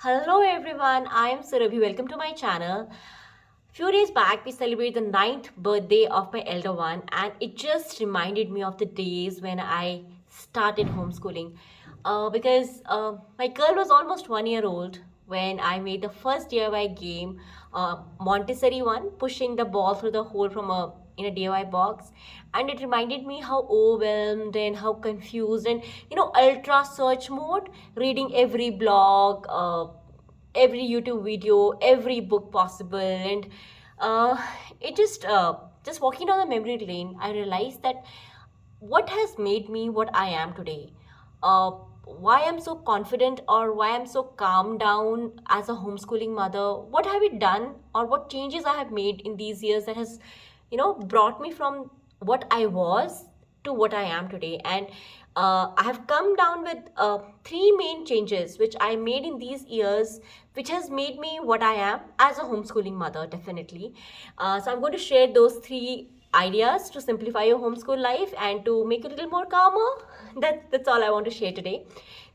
Hello everyone, I am Surabhi. Welcome to my channel. Few days back, we celebrated the ninth birthday of my elder one, and it just reminded me of the days when I started homeschooling. Because my girl was almost 1 year old when I made the first DIY game, Montessori one, pushing the ball through the hole from a in a DIY box, and it reminded me how overwhelmed and how confused and ultra search mode, reading every blog, every YouTube video, every book possible, and uh, it just walking down the memory lane, I realized that what has made me what I am today. Why I'm so confident or why I'm so calm down as a homeschooling mother. What have I done or what changes I have made in these years that has, brought me from what I was to what I am today. And I have come down with three main changes which I made in these years, which has made me what I am as a homeschooling mother, definitely. So I'm going to share those three ideas to simplify your homeschool life and to make it a little more calmer. That's all I want to share today.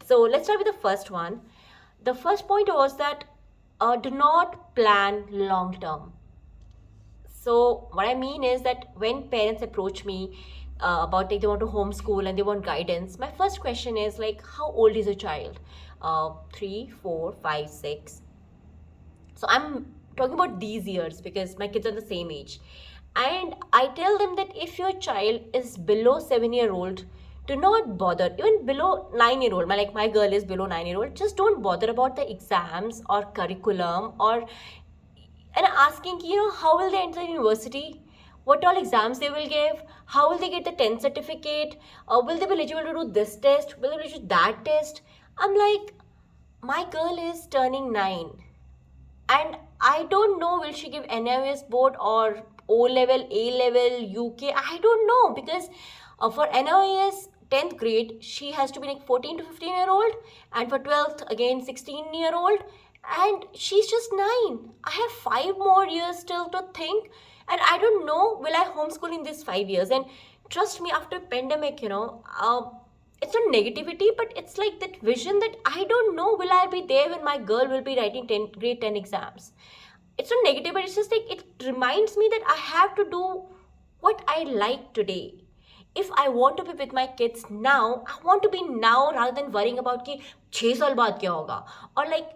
So let's start with the first one. The first point was that do not plan long term. So what I mean is that when parents approach me about like they want to homeschool and they want guidance, my first question is like, how old is your child? 3, 4, 5, 6. So I'm talking about these years because my kids are the same age. And I tell them that if your child is below 7 year old, do not bother. Even below 9 year old, my girl is below 9 year old, just don't bother about the exams or curriculum or and asking, how will they enter university? What all exams they will give? How will they get the 10th certificate? Will they be eligible to do this test? Will they be eligible to that test? I'm like, my girl is turning 9 and I don't know will she give NIOS board or O level, A level, UK. I don't know because for NIOS 10th grade she has to be like 14 to 15-year-old, and for 12th again 16-year-old, and she's just 9. I have 5 more years still to think, and I don't know will I homeschool in these 5 years. And trust me, after pandemic, it's not negativity, but it's like that vision that I don't know will I be there when my girl will be writing grade 10 exams. It's not negative, but it's just like it reminds me that I have to do what I like today. If I want to be with my kids now, I want to be now rather than worrying about कि 6 साल बाद क्या होगा. Or like,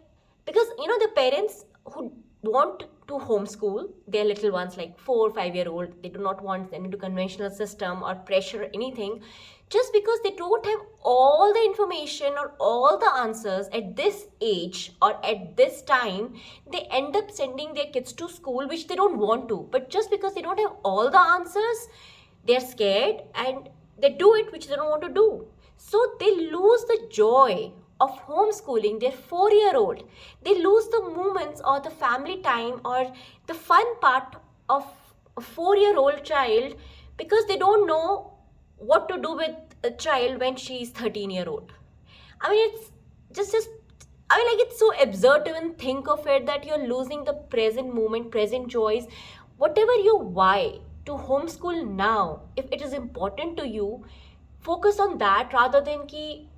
because the parents who want to homeschool their little ones like 4 or 5 year old, they do not want them into conventional system or pressure or anything, just because they don't have all the information or all the answers at this age or at this time, they end up sending their kids to school which they don't want to, but just because they don't have all the answers, they're scared and they do it which they don't want to do. So they lose the joy of homeschooling their 4 year old. They lose the moments or the family time or the fun part of a 4 year old child because they don't know what to do with a child when she's 13-year-old. I mean, it's just I mean, like, it's so absurd to even think of it that you're losing the present moment, present joys, whatever your why to homeschool now. If it is important to you, focus on that rather than ki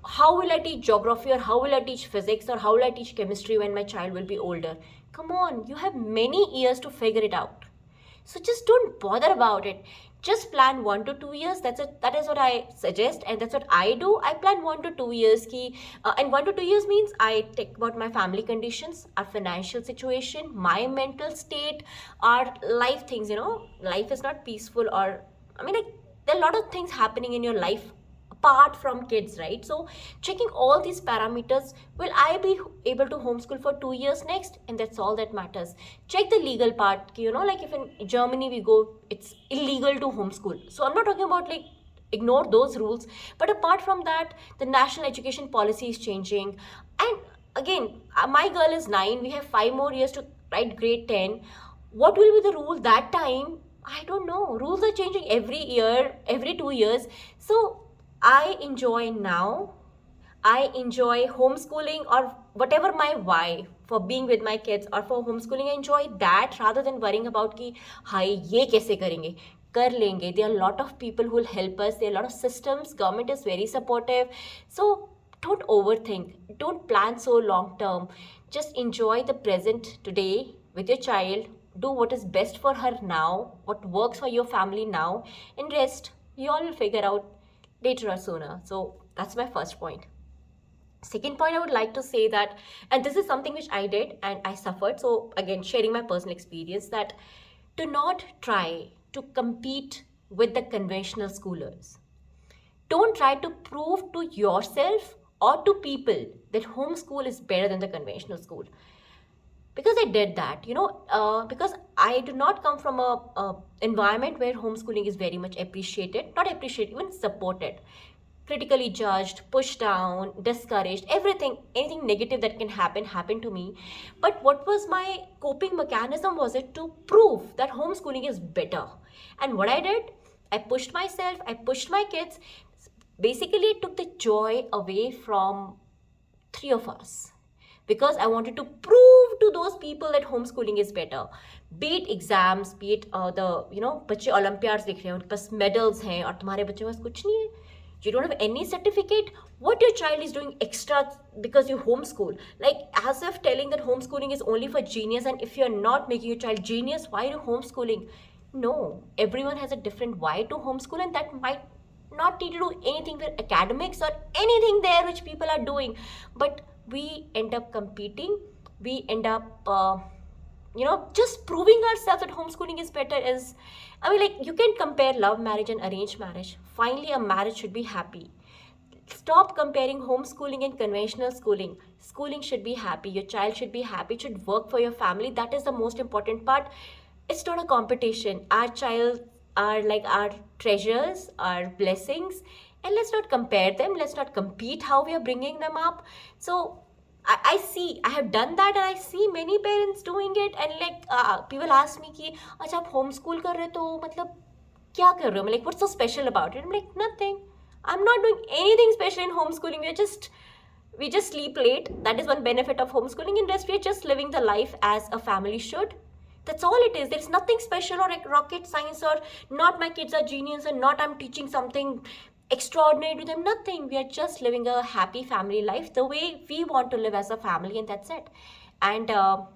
how will I teach geography or how will I teach physics or how will I teach chemistry when my child will be older. Come on, you have many years to figure it out. So just don't bother about it. Just plan 1 to 2 years. That's it. That is what I suggest, and that's what I do. I plan 1 to 2 years. And 1 to 2 years means I take about my family conditions, our financial situation, my mental state, our life things. Life is not peaceful, or I mean, like, there are a lot of things happening in your life apart from kids, right? So checking all these parameters, will I be able to homeschool for 2 years next? And that's all that matters. Check the legal part, like if in Germany we go, it's illegal to homeschool. So I'm not talking about like ignore those rules, but apart from that, the national education policy is changing. And again, my girl is 9, we have 5 more years to write grade 10. What will be the rule that time? I don't know. Rules are changing every year, every 2 years. So I enjoy now. I enjoy homeschooling or whatever my why for being with my kids or for homeschooling. I enjoy that rather than worrying about कि हाय ये कैसे करेंगे कर लेंगे. There are a lot of people who will help us. There are a lot of systems. Government is very supportive. So don't overthink, don't plan so long term. Just enjoy the present today with your child. Do what is best for her now, what works for your family now, and rest you all will figure out later or sooner. So that's my first point. Second point I would like to say that, and this is something which I did and I suffered, so again sharing my personal experience, that do not try to compete with the conventional schoolers. Don't try to prove to yourself or to people that homeschool is better than the conventional school. Because I did that, because I do not come from a environment where homeschooling is very much appreciated, not appreciated, even supported, critically judged, pushed down, discouraged, anything negative that can happen to me. But what was my coping mechanism? Was it to prove that homeschooling is better? And what I did, I pushed myself, I pushed my kids. Basically, it took the joy away from three of us, because I wanted to prove to those people that homeschooling is better. Be it exams, be it बच्चे Olympiads लिख रहे हैं, उनके पास medals हैं और तुम्हारे बच्चे के पास कुछ नहीं है. You don't have any certificate. What your child is doing extra because you homeschool? Like as if telling that homeschooling is only for genius, and if you're not making your child genius, why are you homeschooling? No, everyone has a different why to homeschool, and that might not need to do anything with academics or anything there which people are doing. But we end up competing. We end up just proving ourselves that homeschooling is better. You can compare love marriage and arranged marriage. Finally, a marriage should be happy. Stop comparing homeschooling and conventional schooling. Schooling should be happy. Your child should be happy. It should work for your family. That is the most important part. It's not a competition. Our child are like our treasures, our blessings, and let's not compare them. Let's not compete how we are bringing them up. So I have done that, and I see many parents doing it, and people ask me कि अच्छा आप homeschool कर रहे तो मतलब क्या कर रहे हो? Like what's so special about it? I'm like nothing. I'm not doing anything special in homeschooling. We just sleep late. That is one benefit of homeschooling. In rest, we're just living the life as a family should. That's all it is. There's nothing special or like rocket science, or not my kids are genius, and not I'm teaching something extraordinary to them. Nothing. We are just living a happy family life the way we want to live as a family, and that's it. And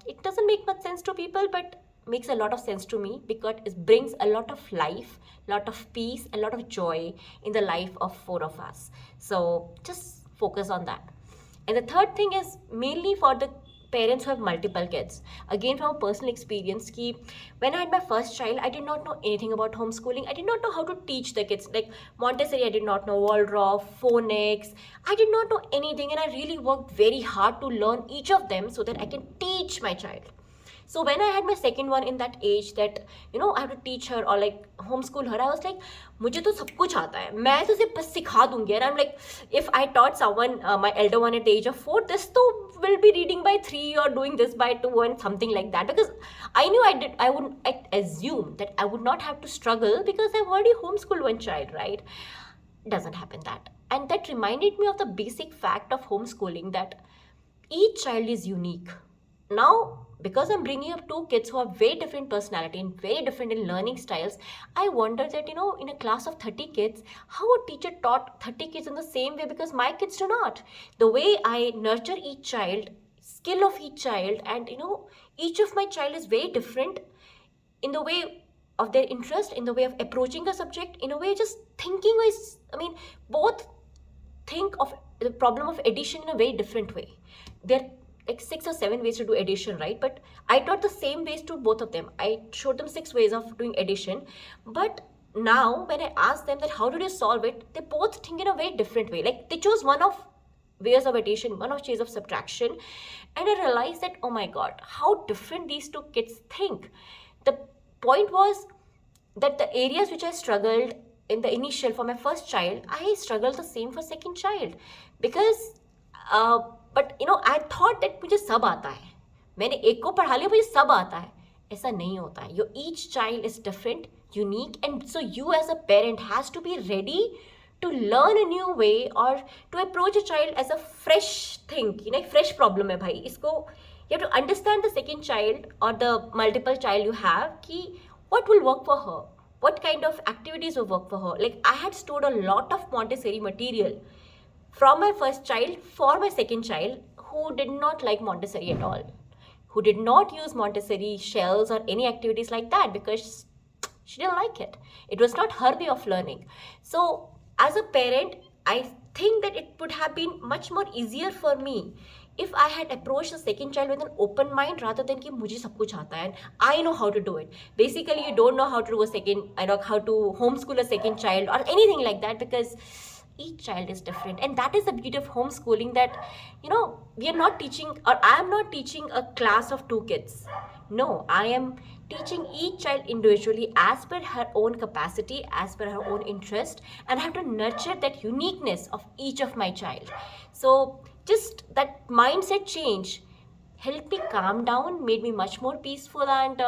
it doesn't make much sense to people, but makes a lot of sense to me, because it brings a lot of life, lot of peace, and a lot of joy in the life of four of us. So just focus on that. And the third thing is mainly for the parents who have multiple kids. Again, from a personal experience, when I had my first child, I did not know anything about homeschooling. I did not know how to teach the kids. Like Montessori, I did not know, Waldorf, phonics. I did not know anything, and I really worked very hard to learn each of them so that I can teach my child. So when I had my second one in that age that, I have to teach her or like homeschool her, I was like, मुझे तो सब कुछ आता है, मैं तो सिर्फ बस सिखा दूंगी. And I'm like, if I taught someone, my elder one at the age of 4, this to will be reading by 3 or doing this by 2 and something like that. Because I knew I assumed that I would not have to struggle because I've already homeschooled one child, right? Doesn't happen that. And that reminded me of the basic fact of homeschooling, that each child is unique. Now, because I'm bringing up 2 kids who have very different personality and very different in learning styles, I wonder that, in a class of 30 kids, how a teacher taught 30 kids in the same way, because my kids do not. The way I nurture each child, skill of each child, and, each of my child is very different in the way of their interest, in the way of approaching a subject, in a way just thinking ways. Both think of the problem of addition in a very different way. They're like 6 or 7 ways to do addition, right? But I taught the same ways to both of them. I showed them 6 ways of doing addition. But now when I ask them that how did you solve it, they both think in a very different way. Like they chose one of ways of addition, one of ways of subtraction. And I realized that, oh my God, how different these 2 kids think. The point was that the areas which I struggled in the initial for my first child, I struggled the same for second child. Because but I thought that मुझे सब आता है, मैंने एक को पढ़ा लिया मुझे सब आता है. ऐसा नहीं होता है. Your each child is different, unique, and so you as a parent has to be ready to learn a new way or to approach a child as a fresh thing. Fresh problem है भाई. इसको you have to understand the second child or the multiple child you have, what will work for her, what kind of activities will work for her. Like I had stored a lot of Montessori material from my first child for my second child, who did not like Montessori at all, who did not use Montessori shells or any activities like that because she didn't like it. It was not her way of learning. So as a parent, I think that it would have been much more easier for me if I had approached the second child with an open mind rather than कि मुझे सब कुछ आता है and I know how to do it. Basically, you don't know how to do a second, how to homeschool a second child or anything like that because each child is different, and that is the beauty of homeschooling, that we are not teaching, or I am not teaching a class of 2 kids. No, I am teaching each child individually as per her own capacity, as per her own interest, and I have to nurture that uniqueness of each of my child. So just that mindset change helped me calm down, made me much more peaceful, and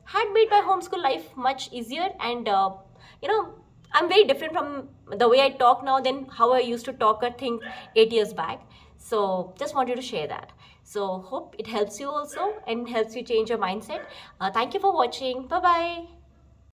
had made my homeschool life much easier. And you know I'm very different from the way I talk now than how I used to talk or think 8 years back. So just wanted to share that. So hope it helps you also and helps you change your mindset. Thank you for watching. Bye bye.